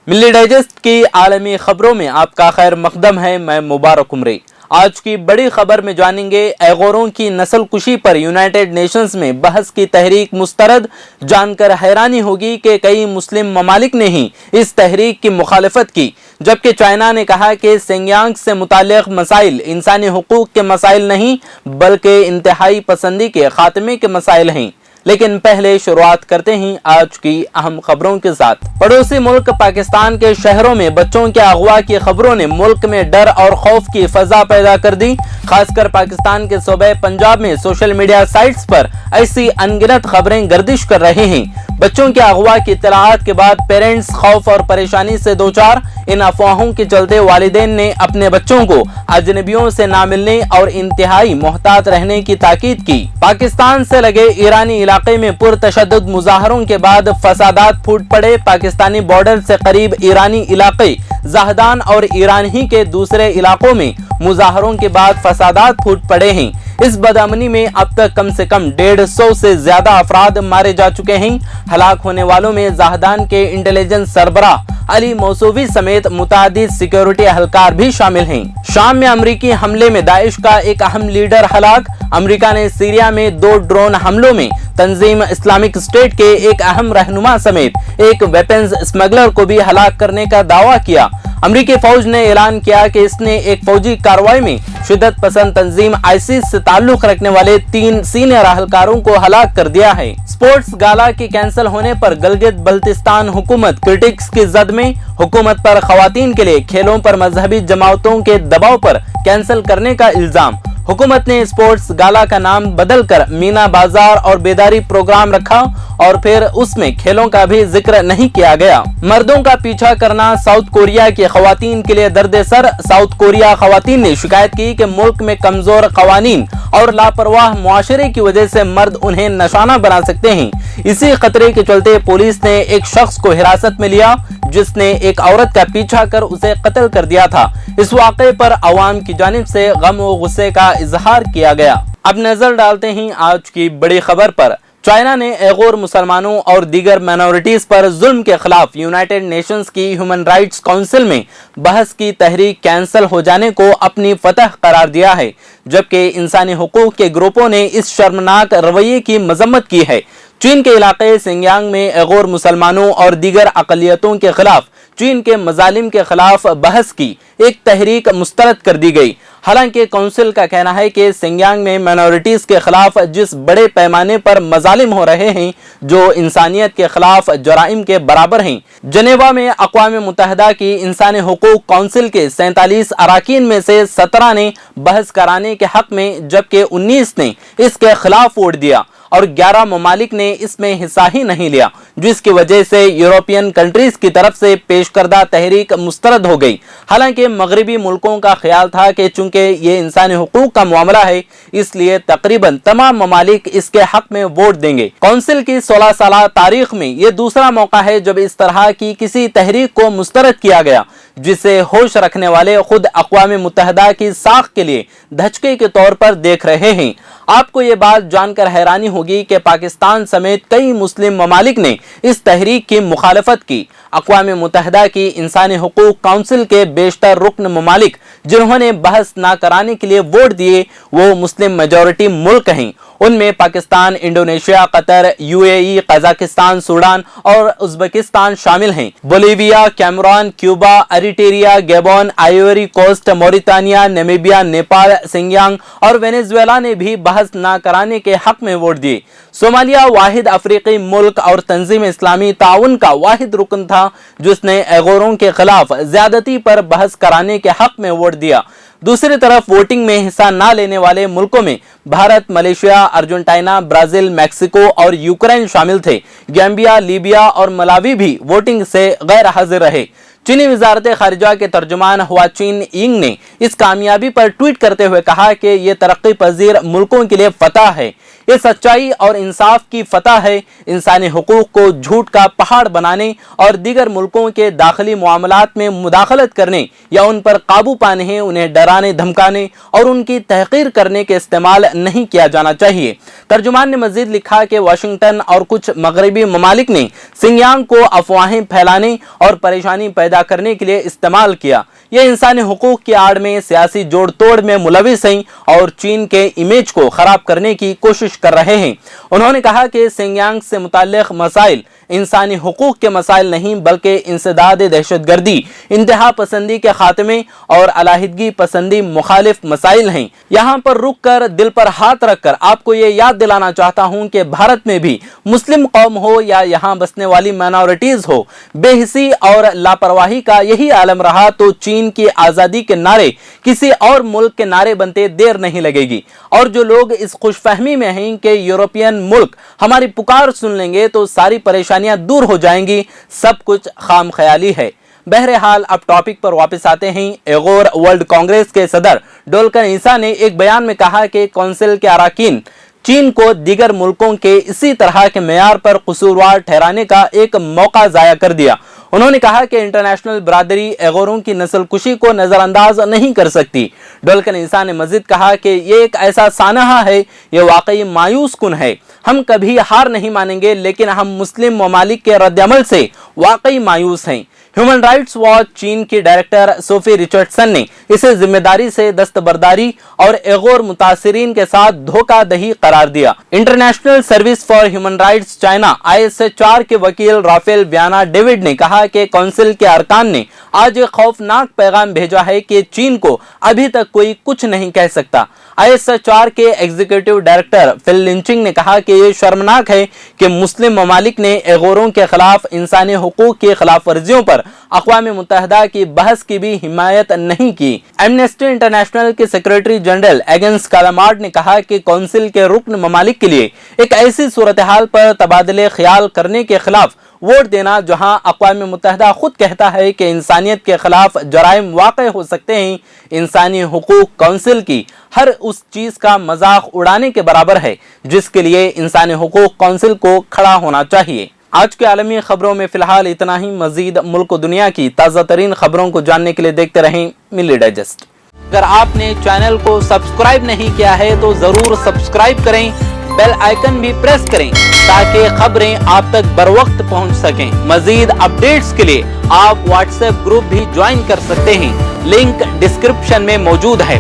ملی ڈائجسٹ کی عالمی خبروں میں آپ کا خیر مقدم ہے، میں مبارک عمری۔ آج کی بڑی خبر میں جانیں گے ایغوروں کی نسل کشی پر یونائٹڈ نیشنز میں بحث کی تحریک مسترد۔ جان کر حیرانی ہوگی کہ کئی مسلم ممالک نے ہی اس تحریک کی مخالفت کی، جبکہ چائنا نے کہا کہ سنگیانگ سے متعلق مسائل انسانی حقوق کے مسائل نہیں بلکہ انتہائی پسندی کے خاتمے کے مسائل ہیں۔ لیکن پہلے شروعات کرتے ہیں آج کی اہم خبروں کے ساتھ۔ پڑوسی ملک پاکستان کے شہروں میں بچوں کے اغوا کی خبروں نے ملک میں ڈر اور خوف کی فضا پیدا کر دی۔ خاص کر پاکستان کے صوبہ پنجاب میں سوشل میڈیا سائٹس پر ایسی انگنت خبریں گردش کر رہی ہیں۔ بچوں کے اغوا کی اطلاعات کے بعد پیرنٹس خوف اور پریشانی سے دوچار۔ ان افواہوں کے چلتے والدین نے اپنے بچوں کو اجنبیوں سے نہ ملنے اور انتہائی محتاط رہنے کی تاکید کی۔ پاکستان سے لگے ایرانی علاقے میں پرتشدد مظاہروں کے بعد فسادات پھوٹ پڑے۔ پاکستانی بارڈر سے قریب ایرانی علاقے زاہدان اور ایران ہی کے دوسرے علاقوں میں مظاہروں کے بعد فسادات پھوٹ پڑے ہیں۔ اس بدامنی میں اب تک کم سے کم 150 سے زیادہ افراد مارے جا چکے ہیں۔ ہلاک ہونے والوں میں زاہدان کے انٹیلیجنس سربراہ علی موسوی سمیت متعدد سیکیورٹی اہلکار بھی شامل ہیں۔ شام میں امریکی حملے میں داعش کا ایک اہم لیڈر ہلاک۔ امریکہ نے سیریا میں 2 ڈرون حملوں میں تنظیم اسلامک اسٹیٹ کے ایک اہم رہنما سمیت ایک ویپنز اسمگلر کو بھی ہلاک کرنے کا دعویٰ کیا۔ امریکی فوج نے اعلان کیا کہ اس نے ایک فوجی کارروائی میں شدت پسند تنظیم آئیسس سے تعلق رکھنے والے 3 سینئر اہلکاروں کو ہلاک کر دیا ہے۔ سپورٹس گالا کی کینسل ہونے پر گلگت بلتستان حکومت کرٹکس کی زد میں۔ حکومت پر خواتین کے لیے کھیلوں پر مذہبی جماعتوں کے دباؤ پر کینسل کرنے کا الزام۔ حکومت نے سپورٹس گالا کا نام بدل کر مینا بازار اور بیداری پروگرام رکھا اور پھر اس میں کھیلوں کا بھی ذکر نہیں کیا گیا۔ مردوں کا پیچھا کرنا ساؤتھ کوریا کی خواتین کے لیے درد سر۔ ساؤتھ کوریا خواتین نے شکایت کی کہ ملک میں کمزور قوانین اور لاپرواہ معاشرے کی وجہ سے مرد انہیں نشانہ بنا سکتے ہیں۔ اسی خطرے کے چلتے پولیس نے ایک شخص کو حراست میں لیا جس نے ایک عورت کا پیچھا کر اسے قتل کر دیا تھا۔ اس واقعے پر عوام کی جانب سے غم و غصے کا اظہار کیا گیا۔ اب نظر ڈالتے ہیں آج کی بڑی خبر پر۔ چائنا نے ایغور مسلمانوں اور دیگر مائنورٹیز پر ظلم کے خلاف یونائٹڈ نیشنز کی ہیومن رائٹس کونسل میں بحث کی تحریک کینسل ہو جانے کو اپنی فتح قرار دیا ہے، جبکہ انسانی حقوق کے گروپوں نے اس شرمناک رویے کی مذمت کی ہے۔ چین کے علاقے سنگیانگ میں ایغور مسلمانوں اور دیگر اقلیتوں کے خلاف چین کے مظالم کے خلاف بحث کی ایک تحریک مسترد کر دی گئی۔ حالانکہ کونسل کا کہنا ہے کہ سنگیانگ میں مائنورٹیز کے خلاف جس بڑے پیمانے پر مظالم ہو رہے ہیں جو انسانیت کے خلاف جرائم کے برابر ہیں۔ جنیوا میں اقوام متحدہ کی انسانی حقوق کونسل کے 47 اراکین میں سے 17 نے بحث کرانے کے حق میں جبکہ 19 نے اس کے خلاف ووٹ دیا اور 11 ممالک نے اس میں حصہ ہی نہیں لیا، جس کی وجہ سے یورپین کنٹریز کی طرف سے پیش کردہ تحریک مسترد ہو گئی۔ حالانکہ مغربی ملکوں کا خیال تھا کہ چونکہ یہ انسانی حقوق کا معاملہ ہے اس لیے تقریباً تمام ممالک اس کے حق میں ووٹ دیں گے۔ کونسل کی 16 سالہ تاریخ میں یہ دوسرا موقع ہے جب اس طرح کی کسی تحریک کو مسترد کیا گیا، جسے ہوش رکھنے والے خود اقوام متحدہ کی ساخت کے لیے دھچکے کے طور پر دیکھ رہے ہیں۔ آپ کو یہ بات جان کر حیرانی ہوگی کہ پاکستان سمیت کئی مسلم ممالک نے اس تحریک کی مخالفت کی۔ اقوام متحدہ کی انسانی حقوق کونسل کے بیشتر رکن ممالک جنہوں نے بحث نہ کرانے کے لیے ووٹ دیے وہ مسلم میجورٹی ملک ہیں۔ ان میں Pakistan, Indonesia, Qatar, UAE، Kazakhstan, Sudan اور ازبکستان شامل ہیں۔ Bolivia, Cameroon, Cuba, Eritrea, Gabon, Ivory Coast, Mauritania, Namibia, Nepal, Xinjiang اور وینیزویلا نے بھی بحث نہ کرانے کے حق میں ووٹ دیے۔ صومالیہ واحد افریقی ملک اور تنظیم اسلامی تعاون کا واحد رکن تھا جس نے ایغوروں کے خلاف زیادتی پر بحث کرانے کے حق میں ووٹ دیا۔ دوسری طرف ووٹنگ میں حصہ نہ لینے والے ملکوں میں Bharat, Malaysia, Argentina, Brazil, Mexico اور یوکرین شامل تھے۔ گیمبیا، لیبیا اور ملاوی بھی ووٹنگ سے غیر حاضر رہے۔ چینی وزارت خارجہ کے ترجمان ہوا چین اینگ نے اس کامیابی پر ٹویٹ کرتے ہوئے کہا کہ یہ ترقی پذیر ملکوں کے لیے فتح ہے۔ یہ سچائی اور انصاف کی فتح ہے۔ انسانی حقوق کو جھوٹ کا پہاڑ بنانے اور دیگر ملکوں کے داخلی معاملات میں مداخلت کرنے یا ان پر قابو پانے، انہیں ڈرانے دھمکانے اور ان کی تحقیر کرنے کے استعمال نہیں کیا جانا چاہیے۔ ترجمان نے مزید لکھا کہ واشنگٹن اور کچھ مغربی ممالک نے سنجیانگ کو افواہیں پھیلانے اور پریشانی پیدا کرنے کے لیے استعمال کیا۔ یہ انسانی حقوق کی آڑ میں سیاسی جوڑ توڑ میں ملوث ہیں اور چین کے امیج کو خراب کرنے کی کوشش کر رہے ہیں۔ انہوں نے کہا کہ سنجیانگ سے متعلق مسائل انسانی حقوق کے مسائل نہیں بلکہ انسداد دہشت گردی، انتہا پسندی کے خاتمے اور علیحدگی پسندی مخالف مسائل ہیں۔ یہاں پر رک کر دل پر ہاتھ رکھ کر آپ کو یہ یاد دلانا چاہتا ہوں کہ بھارت میں بھی مسلم قوم ہو یا یہاں بسنے والی مائنورٹیز ہو، بے حسی اور لاپرواہی کا یہی عالم رہا تو چین کی آزادی کے نعرے کسی اور ملک کے نعرے بنتے دیر نہیں لگے گی۔ اور جو لوگ اس خوش فہمی میں ہیں کہ یورپین ملک ہماری پکار سن لیں گے تو ساری پریشانیاں دور ہو جائیں گی، سب کچھ خام خیالی ہے۔ بہرحال اب ٹاپک پر واپس آتے ہیں۔ ایغور ورلڈ کانگریس کے صدر ڈولکن عیسیٰ نے ایک بیان میں کہا کہ کونسل کے اراکین چین کو دیگر ملکوں کے اسی طرح کے معیار پر قصوروار ٹھہرانے کا ایک موقع ضائع کر دیا۔ انہوں نے کہا کہ انٹرنیشنل برادری ایغوروں کی نسل کشی کو نظر انداز نہیں کر سکتی۔ ڈولکن عیسیٰ نے مزید کہا کہ یہ ایک ایسا سانحہ ہے، یہ واقعی مایوس کن ہے۔ ہم کبھی ہار نہیں مانیں گے لیکن ہم مسلم ممالک کے رد عمل سے واقعی مایوس ہیں۔ ہیومن رائٹس واچ چین کی ڈائریکٹر صوفی رچرڈسن نے اسے ذمہ داری سے دستبرداری اور ایغور متاثرین کے ساتھ دھوکہ دہی قرار دیا۔ International service for human rights China ISHR کے وکیل رافیل ویانا ڈیوڈ نے کہا کہ کونسل کے ارکان نے آج ایک خوفناک پیغام بھیجا ہے کہ چین کو ابھی تک کوئی کچھ نہیں کہہ سکتا۔ ISHR کے ایگزیکٹو ڈائریکٹر فل لنچنگ نے کہا کہ یہ شرمناک ہے کہ مسلم ممالک نے ایغوروں کے خلاف انسانی حقوق کی خلاف ورزیوں پر اقوام متحدہ کی بحث کی بھی حمایت نہیں کی۔ ایمنسٹی انٹرنیشنل کے سیکریٹری جنرل ایگنس کالامارڈ نے کہا کہ کونسل کے رکن ممالک کے لیے ایک ایسی صورتحال پر تبادلے خیال کرنے کے خلاف ووٹ دینا جہاں اقوام متحدہ خود کہتا ہے کہ انسانیت کے خلاف جرائم واقع ہو سکتے ہیں، انسانی حقوق کونسل کی ہر اس چیز کا مذاق اڑانے کے برابر ہے جس کے لیے انسانی حقوق کونسل کو کھڑا ہونا چاہیے۔ آج کے عالمی خبروں میں فی الحال اتنا ہی۔ مزید ملک و دنیا کی تازہ ترین خبروں کو جاننے کے لیے دیکھتے رہیں ملی ڈائجسٹ۔ اگر آپ نے چینل کو سبسکرائب نہیں کیا ہے تو ضرور سبسکرائب کریں، بیل آئیکن بھی پریس کریں تاکہ خبریں آپ تک بر وقت پہنچ سکیں۔ مزید اپڈیٹس کے لیے آپ واٹس ایپ گروپ بھی جوائن کر سکتے ہیں، لنک ڈسکرپشن میں موجود ہے۔